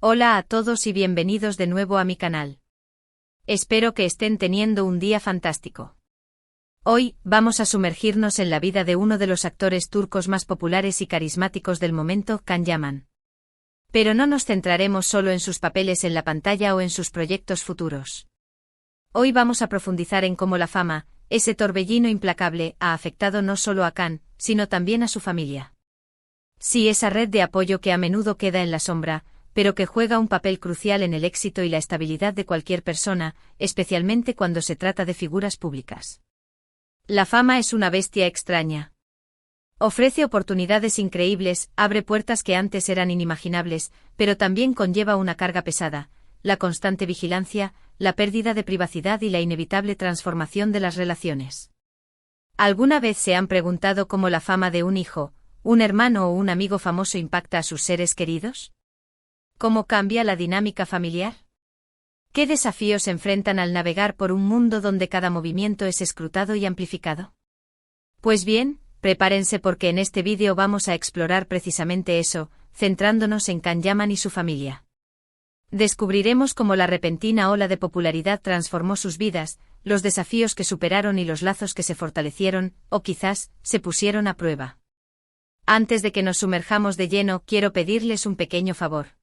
Hola a todos y bienvenidos de nuevo a mi canal. Espero que estén teniendo un día fantástico. Hoy, vamos a sumergirnos en la vida de uno de los actores turcos más populares y carismáticos del momento, Can Yaman. Pero no nos centraremos solo en sus papeles en la pantalla o en sus proyectos futuros. Hoy vamos a profundizar en cómo la fama, ese torbellino implacable, ha afectado no solo a Can, sino también a su familia. Sí, esa red de apoyo que a menudo queda en la sombra, pero que juega un papel crucial en el éxito y la estabilidad de cualquier persona, especialmente cuando se trata de figuras públicas. La fama es una bestia extraña. Ofrece oportunidades increíbles, abre puertas que antes eran inimaginables, pero también conlleva una carga pesada, la constante vigilancia, la pérdida de privacidad y la inevitable transformación de las relaciones. ¿Alguna vez se han preguntado cómo la fama de un hijo, un hermano o un amigo famoso impacta a sus seres queridos? ¿Cómo cambia la dinámica familiar? ¿Qué desafíos enfrentan al navegar por un mundo donde cada movimiento es escrutado y amplificado? Pues bien, prepárense porque en este vídeo vamos a explorar precisamente eso, centrándonos en Can Yaman y su familia. Descubriremos cómo la repentina ola de popularidad transformó sus vidas, los desafíos que superaron y los lazos que se fortalecieron, o quizás, se pusieron a prueba. Antes de que nos sumerjamos de lleno, quiero pedirles un pequeño favor.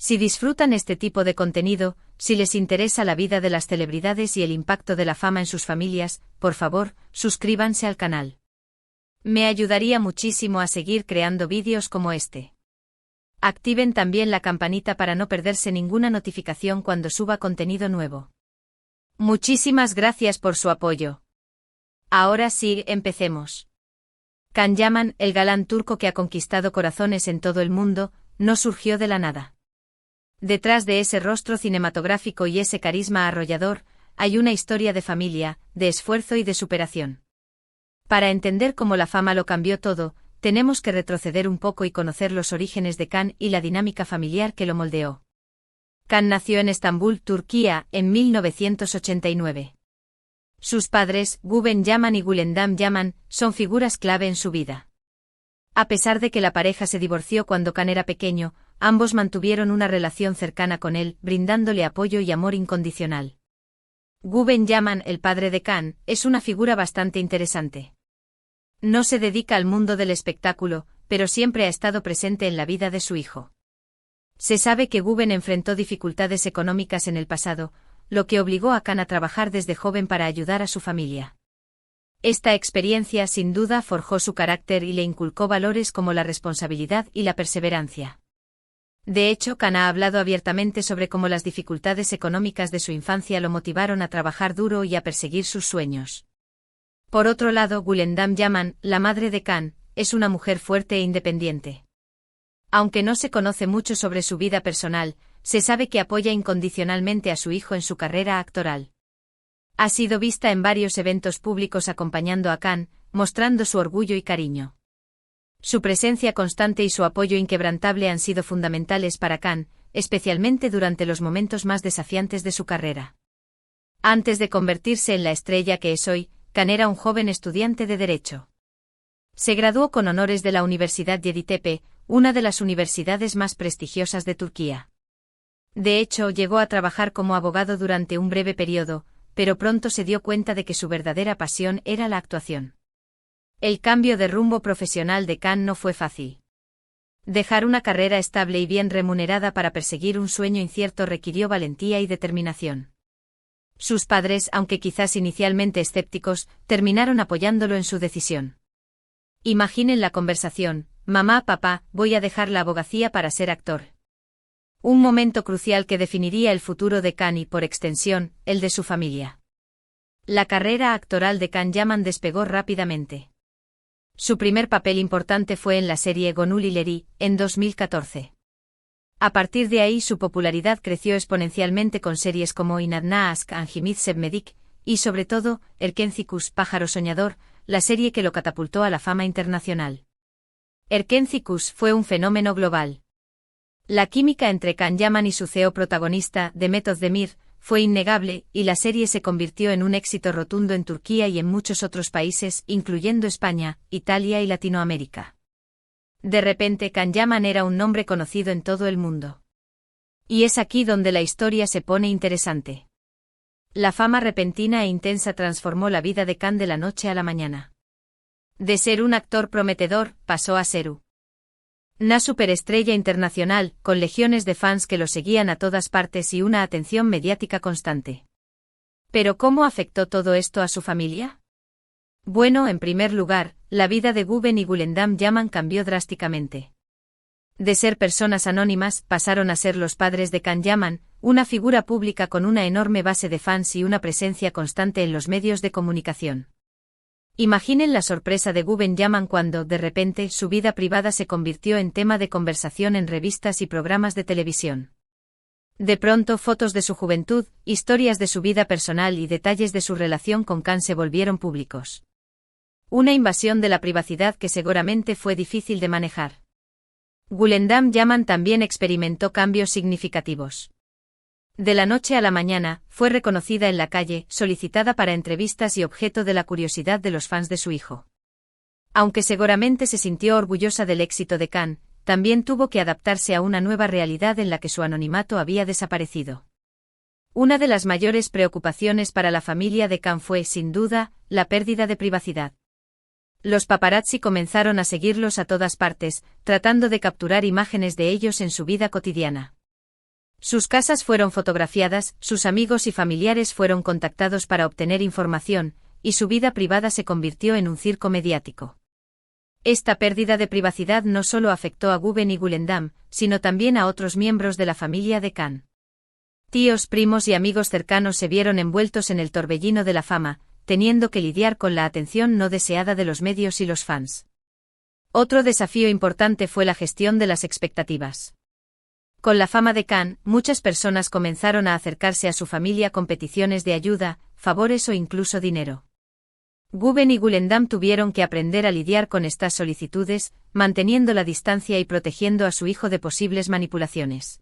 Si disfrutan este tipo de contenido, si les interesa la vida de las celebridades y el impacto de la fama en sus familias, por favor, suscríbanse al canal. Me ayudaría muchísimo a seguir creando vídeos como este. Activen también la campanita para no perderse ninguna notificación cuando suba contenido nuevo. Muchísimas gracias por su apoyo. Ahora sí, empecemos. Can Yaman, el galán turco que ha conquistado corazones en todo el mundo, no surgió de la nada. Detrás de ese rostro cinematográfico y ese carisma arrollador, hay una historia de familia, de esfuerzo y de superación. Para entender cómo la fama lo cambió todo, tenemos que retroceder un poco y conocer los orígenes de Can y la dinámica familiar que lo moldeó. Can nació en Estambul, Turquía, en 1989. Sus padres, Guven Yaman y Gülendam Yaman, son figuras clave en su vida. A pesar de que la pareja se divorció cuando Can era pequeño, ambos mantuvieron una relación cercana con él, brindándole apoyo y amor incondicional. Guven Yaman, el padre de Can, es una figura bastante interesante. No se dedica al mundo del espectáculo, pero siempre ha estado presente en la vida de su hijo. Se sabe que Guven enfrentó dificultades económicas en el pasado, lo que obligó a Can a trabajar desde joven para ayudar a su familia. Esta experiencia sin duda forjó su carácter y le inculcó valores como la responsabilidad y la perseverancia. De hecho, Can ha hablado abiertamente sobre cómo las dificultades económicas de su infancia lo motivaron a trabajar duro y a perseguir sus sueños. Por otro lado, Gülendam Yaman, la madre de Can, es una mujer fuerte e independiente. Aunque no se conoce mucho sobre su vida personal, se sabe que apoya incondicionalmente a su hijo en su carrera actoral. Ha sido vista en varios eventos públicos acompañando a Can, mostrando su orgullo y cariño. Su presencia constante y su apoyo inquebrantable han sido fundamentales para Can, especialmente durante los momentos más desafiantes de su carrera. Antes de convertirse en la estrella que es hoy, Can era un joven estudiante de Derecho. Se graduó con honores de la Universidad Yeditepe, una de las universidades más prestigiosas de Turquía. De hecho, llegó a trabajar como abogado durante un breve periodo, pero pronto se dio cuenta de que su verdadera pasión era la actuación. El cambio de rumbo profesional de Can no fue fácil. Dejar una carrera estable y bien remunerada para perseguir un sueño incierto requirió valentía y determinación. Sus padres, aunque quizás inicialmente escépticos, terminaron apoyándolo en su decisión. Imaginen la conversación: mamá, papá, voy a dejar la abogacía para ser actor. Un momento crucial que definiría el futuro de Can y, por extensión, el de su familia. La carrera actoral de Can Yaman despegó rápidamente. Su primer papel importante fue en la serie Gönül İleri, en 2014. A partir de ahí su popularidad creció exponencialmente con series como İnadına Aşk Anjimit Sevmedik, y sobre todo, Erkencikus, Pájaro Soñador, la serie que lo catapultó a la fama internacional. Erkencikus fue un fenómeno global. La química entre Can Yaman y su CEO protagonista, Demet Özdemir, fue innegable, y la serie se convirtió en un éxito rotundo en Turquía y en muchos otros países, incluyendo España, Italia y Latinoamérica. De repente Can Yaman era un nombre conocido en todo el mundo. Y es aquí donde la historia se pone interesante. La fama repentina e intensa transformó la vida de Khan de la noche a la mañana. De ser un actor prometedor, pasó a ser una superestrella internacional, con legiones de fans que lo seguían a todas partes y una atención mediática constante. ¿Pero cómo afectó todo esto a su familia? Bueno, en primer lugar, la vida de Guben y Gulendam Yaman cambió drásticamente. De ser personas anónimas, pasaron a ser los padres de Khan Yaman, una figura pública con una enorme base de fans y una presencia constante en los medios de comunicación. Imaginen la sorpresa de Guben Yaman cuando, de repente, su vida privada se convirtió en tema de conversación en revistas y programas de televisión. De pronto, fotos de su juventud, historias de su vida personal y detalles de su relación con Khan se volvieron públicos. Una invasión de la privacidad que seguramente fue difícil de manejar. Gulendam Yaman también experimentó cambios significativos. De la noche a la mañana, fue reconocida en la calle, solicitada para entrevistas y objeto de la curiosidad de los fans de su hijo. Aunque seguramente se sintió orgullosa del éxito de Khan, también tuvo que adaptarse a una nueva realidad en la que su anonimato había desaparecido. Una de las mayores preocupaciones para la familia de Khan fue, sin duda, la pérdida de privacidad. Los paparazzi comenzaron a seguirlos a todas partes, tratando de capturar imágenes de ellos en su vida cotidiana. Sus casas fueron fotografiadas, sus amigos y familiares fueron contactados para obtener información, y su vida privada se convirtió en un circo mediático. Esta pérdida de privacidad no solo afectó a Guben y Gulendam, sino también a otros miembros de la familia de Khan. Tíos, primos y amigos cercanos se vieron envueltos en el torbellino de la fama, teniendo que lidiar con la atención no deseada de los medios y los fans. Otro desafío importante fue la gestión de las expectativas. Con la fama de Khan, muchas personas comenzaron a acercarse a su familia con peticiones de ayuda, favores o incluso dinero. Guben y Gulendam tuvieron que aprender a lidiar con estas solicitudes, manteniendo la distancia y protegiendo a su hijo de posibles manipulaciones.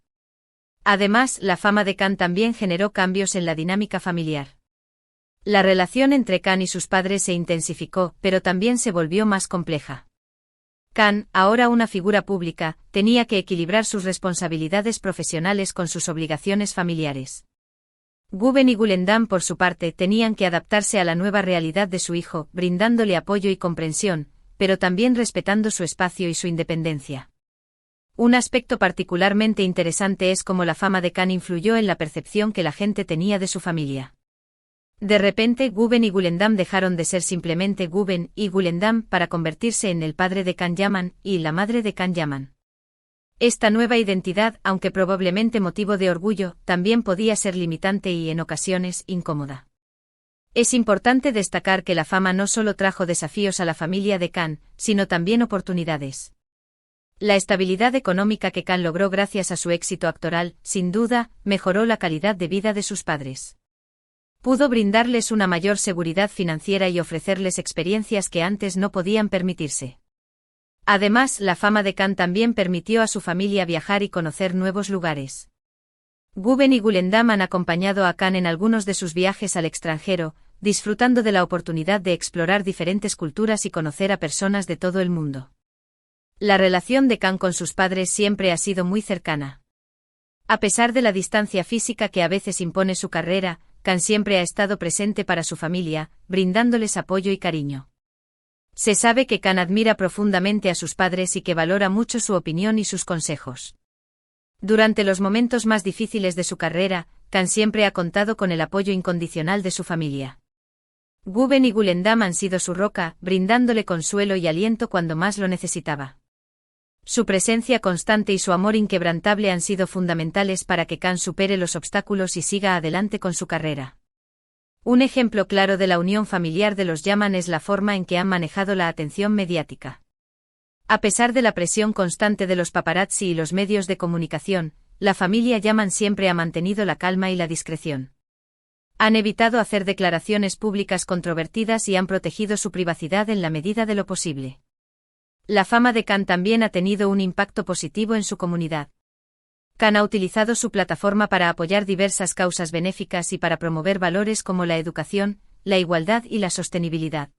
Además, la fama de Khan también generó cambios en la dinámica familiar. La relación entre Khan y sus padres se intensificó, pero también se volvió más compleja. Khan, ahora una figura pública, tenía que equilibrar sus responsabilidades profesionales con sus obligaciones familiares. Guben y Gulendam, por su parte, tenían que adaptarse a la nueva realidad de su hijo, brindándole apoyo y comprensión, pero también respetando su espacio y su independencia. Un aspecto particularmente interesante es cómo la fama de Khan influyó en la percepción que la gente tenía de su familia. De repente, Guben y Gulendam dejaron de ser simplemente Guben y Gulendam para convertirse en el padre de Khan Yaman y la madre de Khan Yaman. Esta nueva identidad, aunque probablemente motivo de orgullo, también podía ser limitante y, en ocasiones, incómoda. Es importante destacar que la fama no solo trajo desafíos a la familia de Khan, sino también oportunidades. La estabilidad económica que Khan logró gracias a su éxito actoral, sin duda, mejoró la calidad de vida de sus padres. Pudo brindarles una mayor seguridad financiera y ofrecerles experiencias que antes no podían permitirse. Además, la fama de Khan también permitió a su familia viajar y conocer nuevos lugares. Guben y Gulendam han acompañado a Khan en algunos de sus viajes al extranjero, disfrutando de la oportunidad de explorar diferentes culturas y conocer a personas de todo el mundo. La relación de Khan con sus padres siempre ha sido muy cercana. A pesar de la distancia física que a veces impone su carrera, Khan siempre ha estado presente para su familia, brindándoles apoyo y cariño. Se sabe que Khan admira profundamente a sus padres y que valora mucho su opinión y sus consejos. Durante los momentos más difíciles de su carrera, Khan siempre ha contado con el apoyo incondicional de su familia. Guben y Gulendam han sido su roca, brindándole consuelo y aliento cuando más lo necesitaba. Su presencia constante y su amor inquebrantable han sido fundamentales para que Khan supere los obstáculos y siga adelante con su carrera. Un ejemplo claro de la unión familiar de los Yaman es la forma en que han manejado la atención mediática. A pesar de la presión constante de los paparazzi y los medios de comunicación, la familia Yaman siempre ha mantenido la calma y la discreción. Han evitado hacer declaraciones públicas controvertidas y han protegido su privacidad en la medida de lo posible. La fama de Khan también ha tenido un impacto positivo en su comunidad. Khan ha utilizado su plataforma para apoyar diversas causas benéficas y para promover valores como la educación, la igualdad y la sostenibilidad.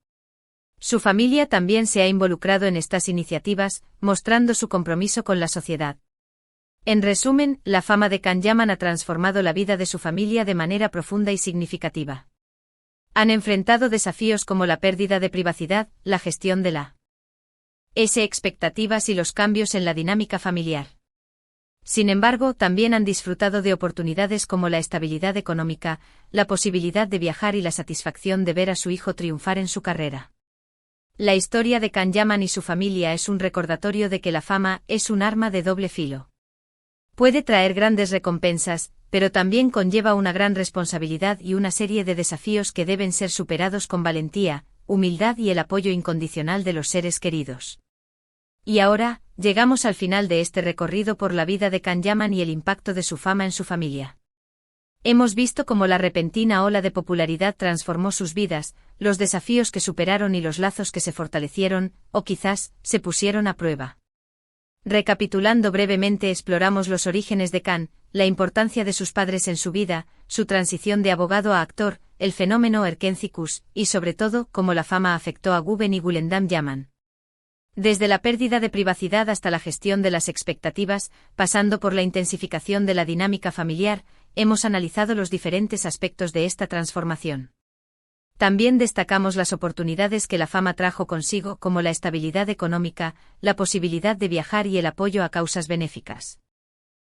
Su familia también se ha involucrado en estas iniciativas, mostrando su compromiso con la sociedad. En resumen, la fama de Can Yaman ha transformado la vida de su familia de manera profunda y significativa. Han enfrentado desafíos como la pérdida de privacidad, la gestión de la expectativas y los cambios en la dinámica familiar. Sin embargo, también han disfrutado de oportunidades como la estabilidad económica, la posibilidad de viajar y la satisfacción de ver a su hijo triunfar en su carrera. La historia de Can Yaman y su familia es un recordatorio de que la fama es un arma de doble filo. Puede traer grandes recompensas, pero también conlleva una gran responsabilidad y una serie de desafíos que deben ser superados con valentía, humildad y el apoyo incondicional de los seres queridos. Y ahora, llegamos al final de este recorrido por la vida de Can Yaman y el impacto de su fama en su familia. Hemos visto cómo la repentina ola de popularidad transformó sus vidas, los desafíos que superaron y los lazos que se fortalecieron, o quizás, se pusieron a prueba. Recapitulando brevemente, exploramos los orígenes de Can, la importancia de sus padres en su vida, su transición de abogado a actor, el fenómeno Erkencikus, y sobre todo, cómo la fama afectó a Guven y Gulendam Yaman. Desde la pérdida de privacidad hasta la gestión de las expectativas, pasando por la intensificación de la dinámica familiar, hemos analizado los diferentes aspectos de esta transformación. También destacamos las oportunidades que la fama trajo consigo, como la estabilidad económica, la posibilidad de viajar y el apoyo a causas benéficas.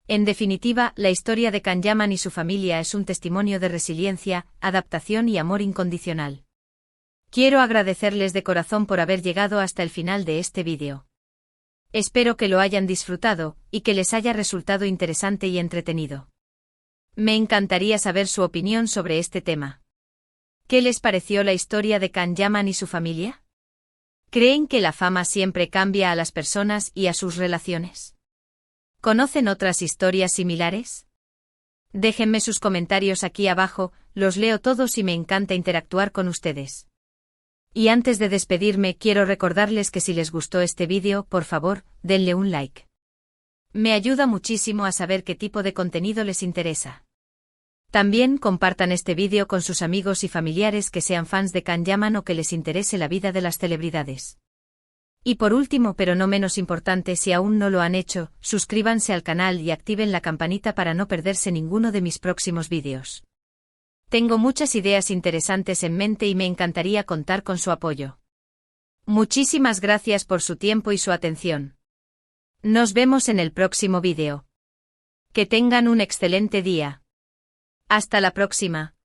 En definitiva, la historia de Can Yaman y su familia es un testimonio de resiliencia, adaptación y amor incondicional. Quiero agradecerles de corazón por haber llegado hasta el final de este vídeo. Espero que lo hayan disfrutado, y que les haya resultado interesante y entretenido. Me encantaría saber su opinión sobre este tema. ¿Qué les pareció la historia de Can Yaman y su familia? ¿Creen que la fama siempre cambia a las personas y a sus relaciones? ¿Conocen otras historias similares? Déjenme sus comentarios aquí abajo, los leo todos y me encanta interactuar con ustedes. Y antes de despedirme, quiero recordarles que si les gustó este vídeo, por favor, denle un like. Me ayuda muchísimo a saber qué tipo de contenido les interesa. También compartan este vídeo con sus amigos y familiares que sean fans de Can Yaman o que les interese la vida de las celebridades. Y por último, pero no menos importante, si aún no lo han hecho, suscríbanse al canal y activen la campanita para no perderse ninguno de mis próximos vídeos. Tengo muchas ideas interesantes en mente y me encantaría contar con su apoyo. Muchísimas gracias por su tiempo y su atención. Nos vemos en el próximo vídeo. Que tengan un excelente día. Hasta la próxima.